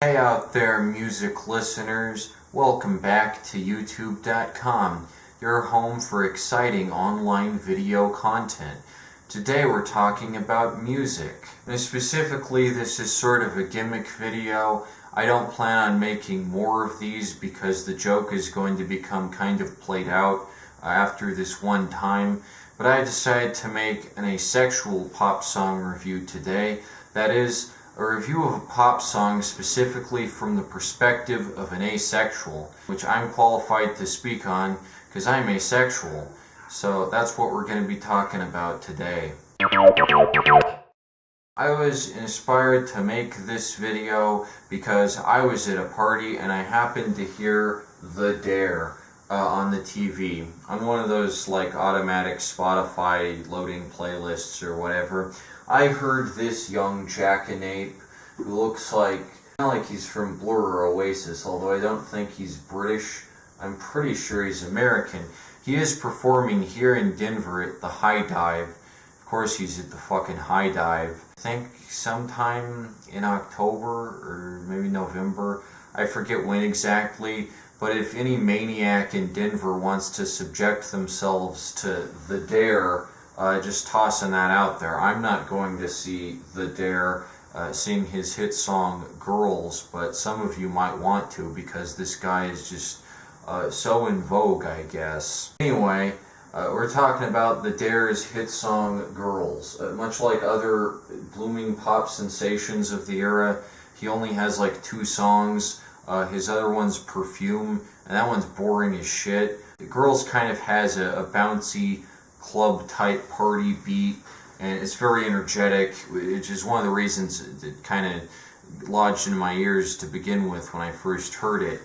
Hey out there, music listeners. Welcome back to YouTube.com, your home for exciting online video content. Today we're talking about music. And specifically, this is sort of a gimmick video. I don't plan on making more of these because the joke is going to become kind of played out after this one time. But I decided to make an asexual pop song review today. That is, a review of a pop song specifically from the perspective of an asexual, which I'm qualified to speak on because I'm asexual. So that's what we're going to be talking about today. I was inspired to make this video because I was at a party and I happened to hear The Dare on the TV on one of those like automatic Spotify loading playlists or whatever. I heard this young jackanape who looks like he's from Blur or Oasis, although I don't think he's British. I'm pretty sure he's American. He is performing here in Denver at the High Dive. Of course he's at the fucking High Dive. I think sometime in October or maybe November. I forget when exactly. But if any maniac in Denver wants to subject themselves to The Dare, just tossing that out there. I'm not going to see The Dare sing his hit song Girls, but some of you might want to because this guy is just so in vogue, I guess. Anyway, we're talking about The Dare's hit song Girls. Much like other blooming pop sensations of the era, he only has like 2 songs. His other one's Perfume, and that one's boring as shit. Girls kind of has a bouncy club type party beat, and it's very energetic, which is one of the reasons it kind of lodged in my ears to begin with when I first heard it.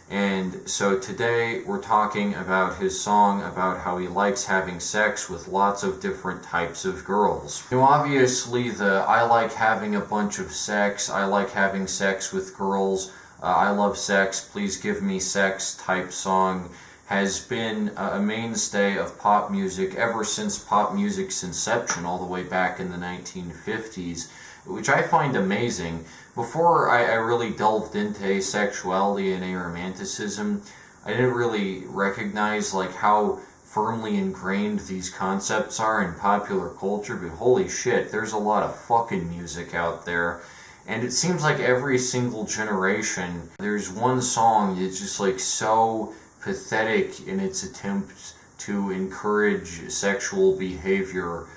And so today we're talking about his song about how he likes having sex with lots of different types of girls. Now obviously the I like having a bunch of sex, I like having sex with girls, I love sex, please give me sex type song has been a mainstay of pop music ever since pop music's inception all the way back in the 1950s, which I find amazing. Before I really delved into asexuality and aromanticism, I didn't really recognize like how firmly ingrained these concepts are in popular culture, but holy shit, there's a lot of fucking music out there. And it seems like every single generation, there's one song that's just like so pathetic in its attempt to encourage sexual behavior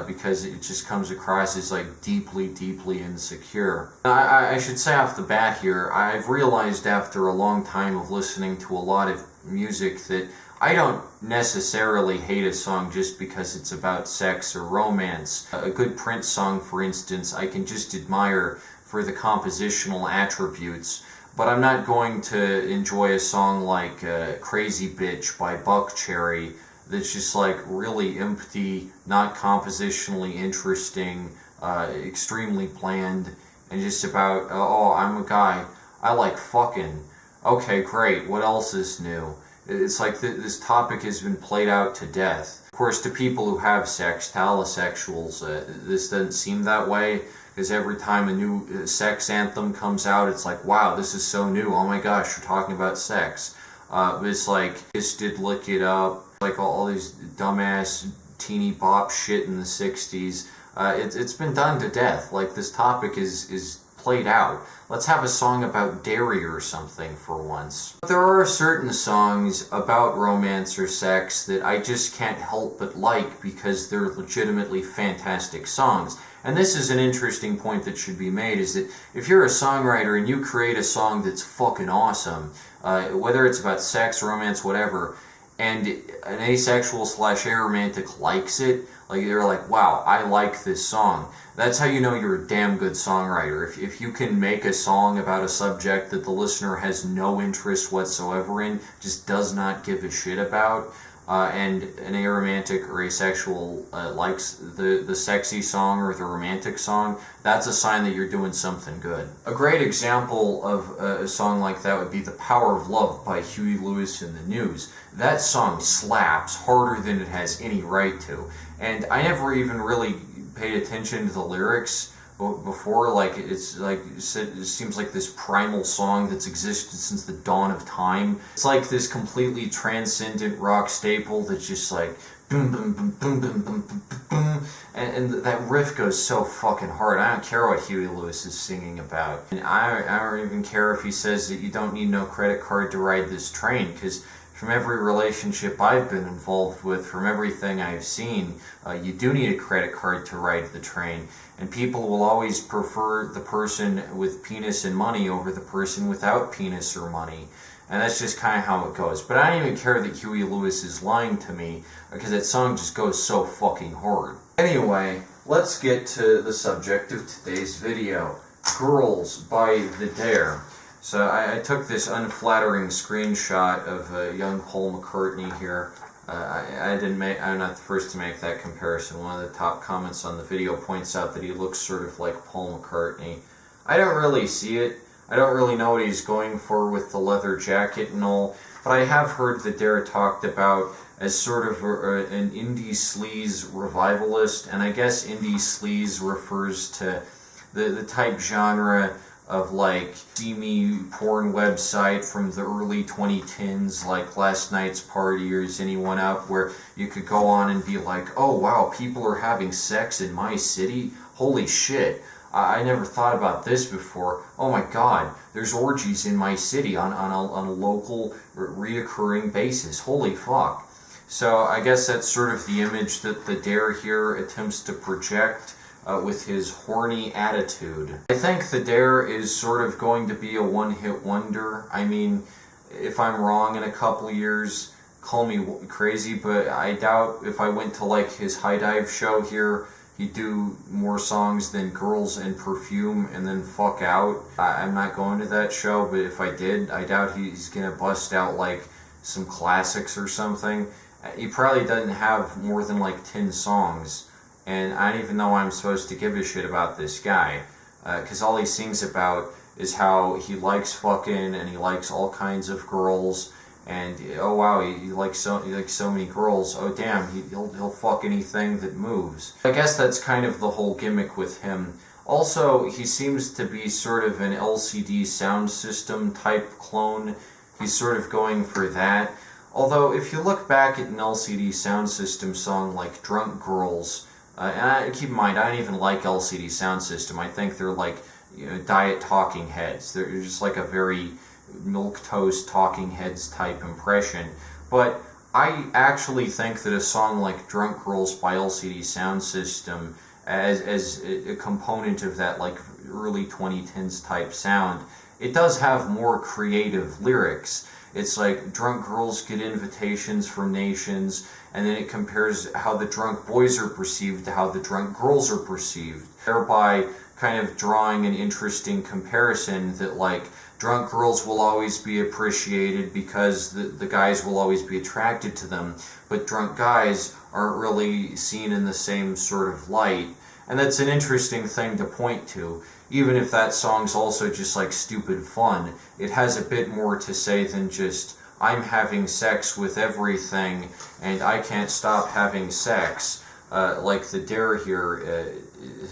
because it just comes across as like deeply, deeply insecure. I should say off the bat here, I've realized after a long time of listening to a lot of music that I don't necessarily hate a song just because it's about sex or romance. A good Prince song, for instance, I can just admire for the compositional attributes, but I'm not going to enjoy a song like Crazy Bitch by Buckcherry that's just like really empty, not compositionally interesting, extremely bland, and just about, oh, I'm a guy, I like fucking. Okay, great, what else is new? It's like this topic has been played out to death. Of course, to people who have sex, to allosexuals, this doesn't seem that way, because every time a new sex anthem comes out, it's like, wow, this is so new, oh my gosh, you're talking about sex. But it's like, Kiss Did Lick It Up, like all these dumbass teeny bop shit in the 60s. It's been done to death. Like, this topic is played out. Let's have a song about dairy or something for once. There are certain songs about romance or sex that I just can't help but like because they're legitimately fantastic songs. And this is an interesting point that should be made, is that if you're a songwriter and you create a song that's fucking awesome, whether it's about sex, romance, whatever, and an asexual / aromantic likes it, like they're like, wow, I like this song. That's how you know you're a damn good songwriter. If you can make a song about a subject that the listener has no interest whatsoever in, just does not give a shit about, and an aromantic or asexual likes the sexy song or the romantic song, that's a sign that you're doing something good. A great example of a song like that would be The Power of Love by Huey Lewis and the News. That song slaps harder than it has any right to. And I never even really paid attention to the lyrics before. Like it's like it seems like this primal song that's existed since the dawn of time. It's like this completely transcendent rock staple that's just like boom boom boom boom boom boom boom boom, and that riff goes so fucking hard. I don't care what Huey Lewis is singing about, and I don't even care if he says that you don't need no credit card to ride this train, because from every relationship I've been involved with, from everything I've seen, you do need a credit card to ride the train. And people will always prefer the person with penis and money over the person without penis or money. And that's just kind of how it goes. But I don't even care that Huey Lewis is lying to me, because that song just goes so fucking hard. Anyway, let's get to the subject of today's video. Girls by The Dare. So I took this unflattering screenshot of young Paul McCartney here. I'm not the first to make that comparison. One of the top comments on the video points out that he looks sort of like Paul McCartney. I don't really see it. I don't really know what he's going for with the leather jacket and all, but I have heard that Dare talked about as sort of an indie sleaze revivalist, and I guess indie sleaze refers to the type genre of like steamy porn website from the early 2010s, like Last Night's Party or Is Anyone Out, where you could go on and be like, oh wow, people are having sex in my city? Holy shit, I never thought about this before. Oh my god, there's orgies in my city on a local reoccurring basis. Holy fuck. So I guess that's sort of the image that the Dare here attempts to project with his horny attitude. I think The Dare is sort of going to be a one-hit wonder. I mean, if I'm wrong in a couple years, call me crazy, but I doubt if I went to like his High Dive show here, he'd do more songs than Girls and Perfume and then fuck out. I'm not going to that show, but if I did, I doubt he's gonna bust out like some classics or something. He probably doesn't have more than like 10 songs. And I don't even know why I'm supposed to give a shit about this guy, because all he sings about is how he likes fucking and he likes all kinds of girls, and oh wow, he likes so many girls. Oh damn, he'll fuck anything that moves. I guess that's kind of the whole gimmick with him. Also, he seems to be sort of an LCD sound system type clone. He's sort of going for that. Although if you look back at an LCD sound system song like Drunk Girls, and keep in mind, I don't even like LCD Sound System. I think they're like, Diet Talking Heads. They're just like a very milquetoast Talking Heads type impression. But I actually think that a song like Drunk Girls by LCD Sound System, as a component of that like early 2010s type sound, it does have more creative lyrics. It's like drunk girls get invitations from nations, and then it compares how the drunk boys are perceived to how the drunk girls are perceived, thereby kind of drawing an interesting comparison that like drunk girls will always be appreciated because the guys will always be attracted to them, but drunk guys aren't really seen in the same sort of light. And that's an interesting thing to point to. Even if that song's also just like stupid fun, it has a bit more to say than just, I'm having sex with everything and I can't stop having sex, like the Dare here,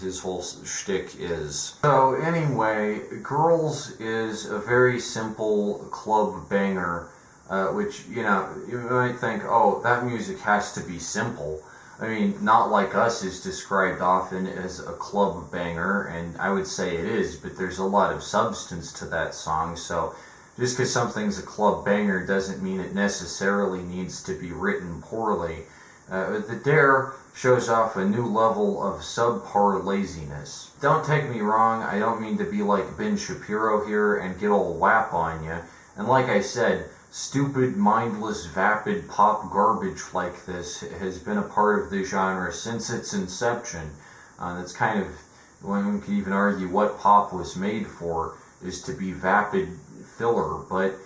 his whole shtick is. So anyway, Girls is a very simple club banger, which, you might think, oh, that music has to be simple. I mean, Not Like Us is described often as a club banger, and I would say it is, but there's a lot of substance to that song, so just because something's a club banger doesn't mean it necessarily needs to be written poorly. The Dare shows off a new level of subpar laziness. Don't take me wrong, I don't mean to be like Ben Shapiro here and get all WAP on you, and like I said, stupid, mindless, vapid pop garbage like this has been a part of the genre since its inception. That's kind of, one could even argue what pop was made for, is to be vapid filler, but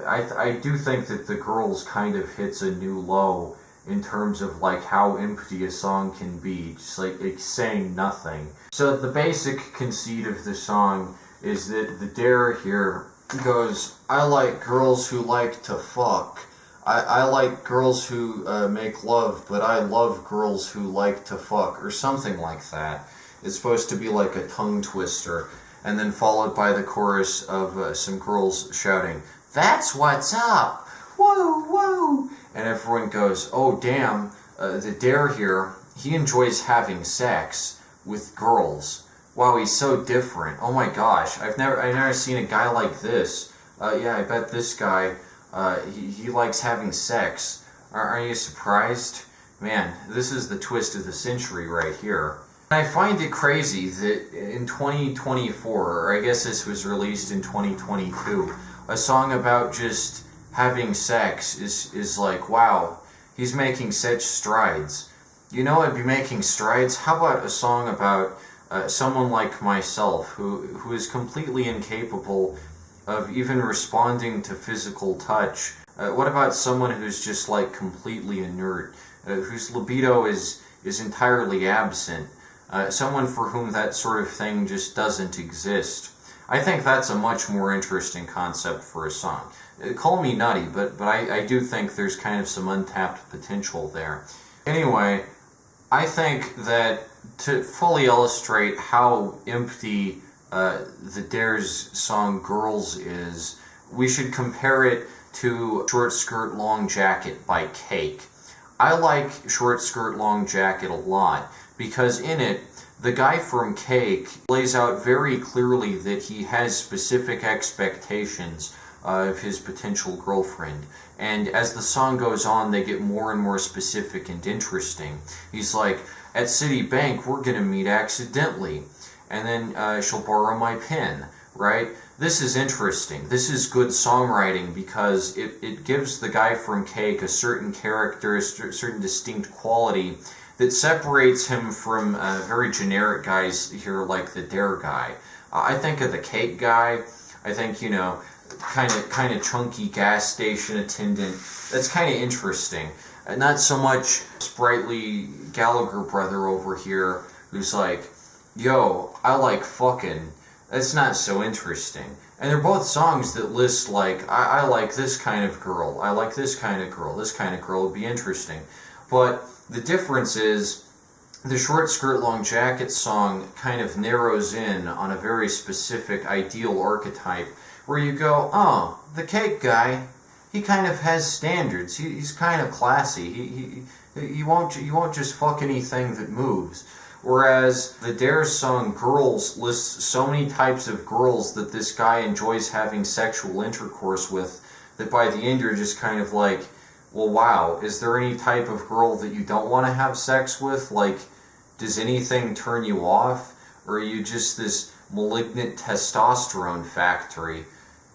I do think that the Girls kind of hits a new low in terms of like how empty a song can be, just like it's saying nothing. So the basic conceit of the song is that the Dare here goes, I like girls who like to fuck. I like girls who make love, but I love girls who like to fuck, or something like that. It's supposed to be like a tongue twister, and then followed by the chorus of some girls shouting, "That's what's up! Whoa, whoa!" And everyone goes, "Oh, damn, the dare here, he enjoys having sex with girls. Wow, he's so different. Oh my gosh, I've never seen a guy like this. Yeah, I bet this guy, he likes having sex. Aren't you surprised? Man, this is the twist of the century right here." I find it crazy that in 2024, or I guess this was released in 2022, a song about just having sex is like, wow, he's making such strides. You know, I'd be making strides. How about a song about someone like myself who is completely incapable of even responding to physical touch? What about someone who's just like completely inert, whose libido is entirely absent? Someone for whom that sort of thing just doesn't exist. I think that's a much more interesting concept for a song. Call me nutty, but I do think there's kind of some untapped potential there. Anyway, I think that to fully illustrate how empty the Dare's song Girls is, we should compare it to Short Skirt Long Jacket by Cake. I like Short Skirt Long Jacket a lot because in it, the guy from Cake lays out very clearly that he has specific expectations of his potential girlfriend. And as the song goes on, they get more and more specific and interesting. He's like, "At Citibank, we're gonna meet accidentally. And then she'll borrow my pen," right? This is interesting. This is good songwriting because it gives the guy from Cake a certain character, a certain distinct quality that separates him from very generic guys here like the Dare guy. I think of the Cake guy, I think, you know, kind of chunky gas station attendant. That's kind of interesting. And not so much sprightly Gallagher brother over here who's like, "Yo, I like fucking." That's not so interesting. And they're both songs that list like, I like this kind of girl, I like this kind of girl, this kind of girl would be interesting. But the difference is, the Short Skirt Long Jacket song kind of narrows in on a very specific ideal archetype where you go, oh, the Cake guy, he kind of has standards. He's kind of classy. He won't just fuck anything that moves. Whereas the Dare song Girls lists so many types of girls that this guy enjoys having sexual intercourse with that by the end you're just kind of like, well, wow, is there any type of girl that you don't want to have sex with? Like, does anything turn you off? Or are you just this malignant testosterone factory?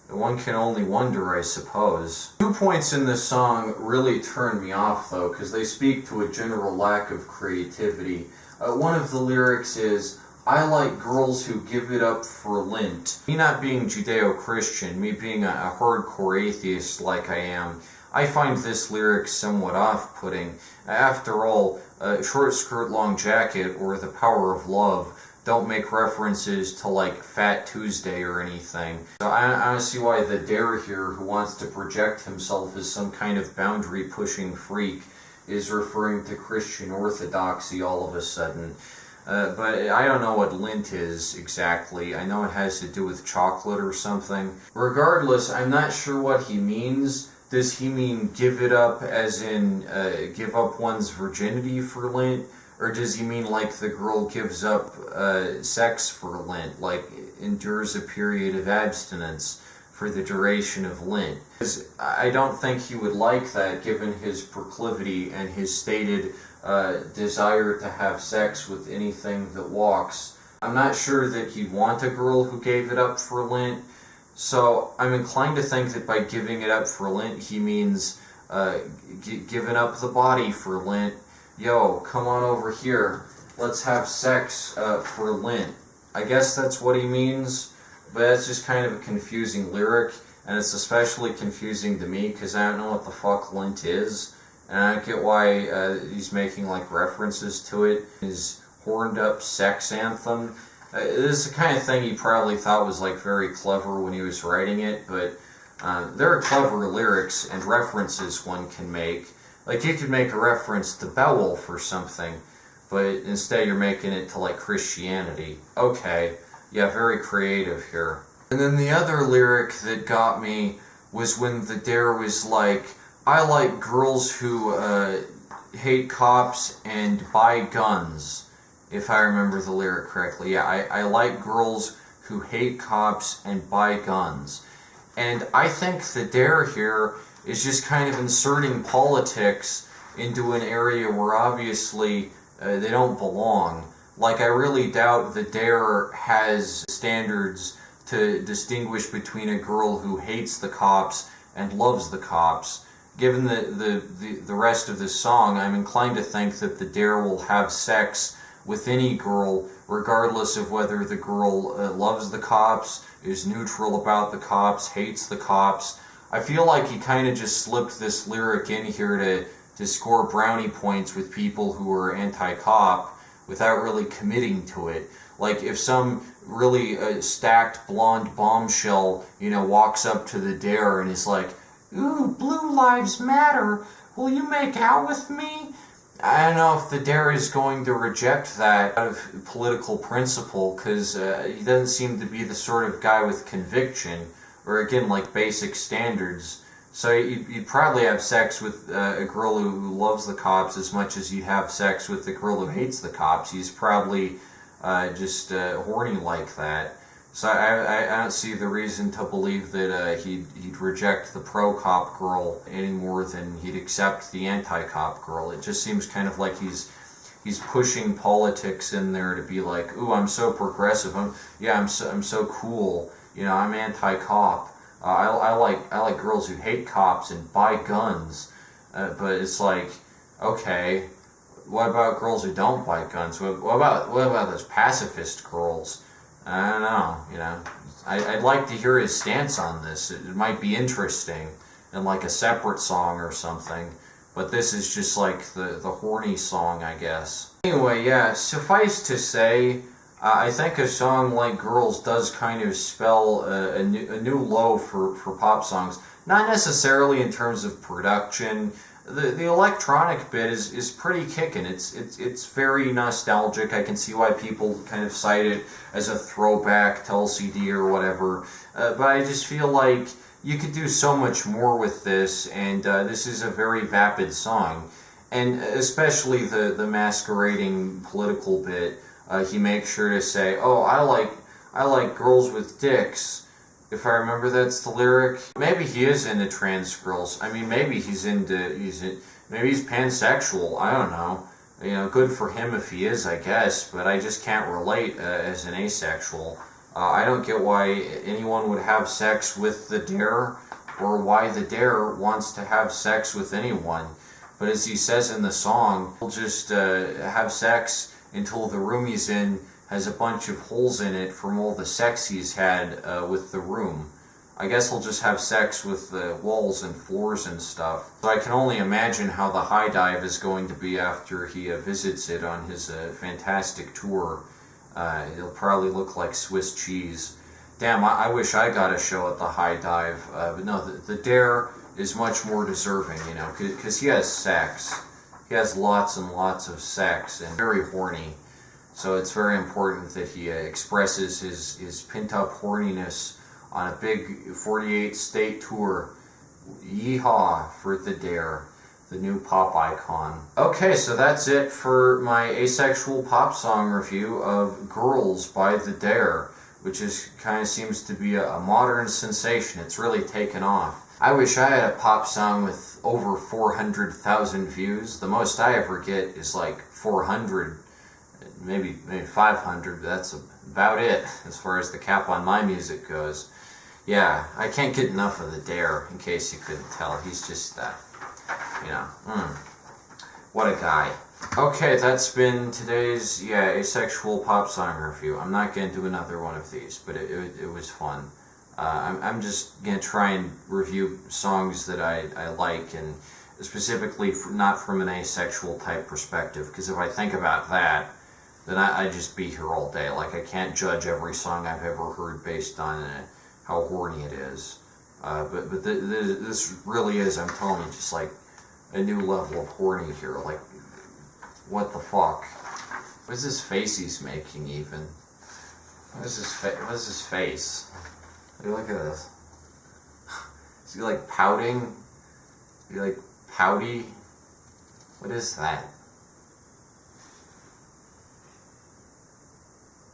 One can only wonder, I suppose. 2 points in this song really turn me off, though, because they speak to a general lack of creativity. One of the lyrics is, "I like girls who give it up for Lent." Me not being Judeo-Christian, me being a hardcore atheist like I am, I find this lyric somewhat off-putting. After all, Short Skirt Long Jacket or The Power of Love don't make references to like Fat Tuesday or anything. So I don't see why the Dare here, who wants to project himself as some kind of boundary-pushing freak, is referring to Christian orthodoxy all of a sudden. But I don't know what Lent is exactly. I know it has to do with chocolate or something. Regardless, I'm not sure what he means. Does he mean give it up as in give up one's virginity for Lent? Or does he mean like the girl gives up sex for Lent, like endures a period of abstinence for the duration of Lent? Because I don't think he would like that given his proclivity and his stated desire to have sex with anything that walks. I'm not sure that he'd want a girl who gave it up for Lent. So I'm inclined to think that by giving it up for Lent, he means giving up the body for Lent. Yo, come on over here. Let's have sex for Lent. I guess that's what he means, but that's just kind of a confusing lyric, and it's especially confusing to me because I don't know what the fuck Lent is, and I don't get why he's making like references to it. His horned up sex anthem. This is the kind of thing he probably thought was like very clever when he was writing it, but there are clever lyrics and references one can make. Like you could make a reference to Beowulf or something, but instead you're making it to like Christianity. Okay, yeah, very creative here. And then the other lyric that got me was when the dare was like, I like girls who hate cops and buy guns, if I remember the lyric correctly. Yeah, I like girls who hate cops and buy guns. And I think the dare here is just kind of inserting politics into an area where obviously they don't belong. Like, I really doubt the dare has standards to distinguish between a girl who hates the cops and loves the cops. Given the rest of this song, I'm inclined to think that the dare will have sex with any girl, regardless of whether the girl loves the cops, is neutral about the cops, hates the cops. I feel like he kind of just slipped this lyric in here to score brownie points with people who are anti-cop without really committing to it. Like, if some really stacked blonde bombshell, walks up to the dare and is like, ooh, blue lives matter, will you make out with me? I don't know if the dare is going to reject that out of political principle, because he doesn't seem to be the sort of guy with conviction, or again, like basic standards. So you'd probably have sex with a girl who loves the cops as much as you'd have sex with the girl who hates the cops. He's probably just horny like that. So I don't see the reason to believe that he'd reject the pro-cop girl any more than he'd accept the anti-cop girl. It just seems kind of like he's pushing politics in there to be like, ooh, I'm so progressive. I'm so cool. I'm anti-cop. I like girls who hate cops and buy guns. But it's like, okay, what about girls who don't buy guns? What about those pacifist girls? I don't know, I'd like to hear his stance on this. It might be interesting in like a separate song or something, but this is just like the horny song, I guess. Anyway, yeah, suffice to say, I think a song like Girls does kind of spell a new low for pop songs. Not necessarily in terms of production. The electronic bit is pretty kicking. It's very nostalgic. I can see why people kind of cite it as a throwback to LCD or whatever. But I just feel like you could do so much more with this, and this is a very vapid song. And especially the masquerading political bit, he makes sure to say, "Oh, I like girls with dicks." If I remember, that's the lyric. Maybe he is into trans girls. I mean, maybe he's pansexual. I don't know. Good for him if he is, I guess. But I just can't relate as an asexual. I don't get why anyone would have sex with the dare, or why the dare wants to have sex with anyone. But as he says in the song, he'll just have sex until the room he's in has a bunch of holes in it from all the sex he's had with the room. I guess he'll just have sex with the walls and floors and stuff. So I can only imagine how the high dive is going to be after he visits it on his fantastic tour. It'll probably look like Swiss cheese. Damn, I wish I got a show at the high dive. But no, the dare is much more deserving, because he has sex. He has lots and lots of sex and very horny. So it's very important that he expresses his pent-up horniness on a big 48-state tour. Yeehaw for the dare, the new pop icon. Okay, so that's it for my asexual pop song review of Girls by the Dare, which kind of seems to be a modern sensation. It's really taken off. I wish I had a pop song with over 400,000 views. The most I ever get is like 400. Maybe 500, but that's about it as far as the cap on my music goes. Yeah, I can't get enough of the dare, in case you couldn't tell. He's just, what a guy. Okay, that's been today's, asexual pop song review. I'm not going to do another one of these, but it was fun. I'm just going to try and review songs that I like, and specifically not from an asexual type perspective, because if I think about that, then I'd just be here all day. Like, I can't judge every song I've ever heard based on how horny it is. But this really is, I'm telling you, just like a new level of horny here. Like, what the fuck? What is this face he's making even? What is his face? Look at this. Is he like pouting? Is he like pouty? What is that?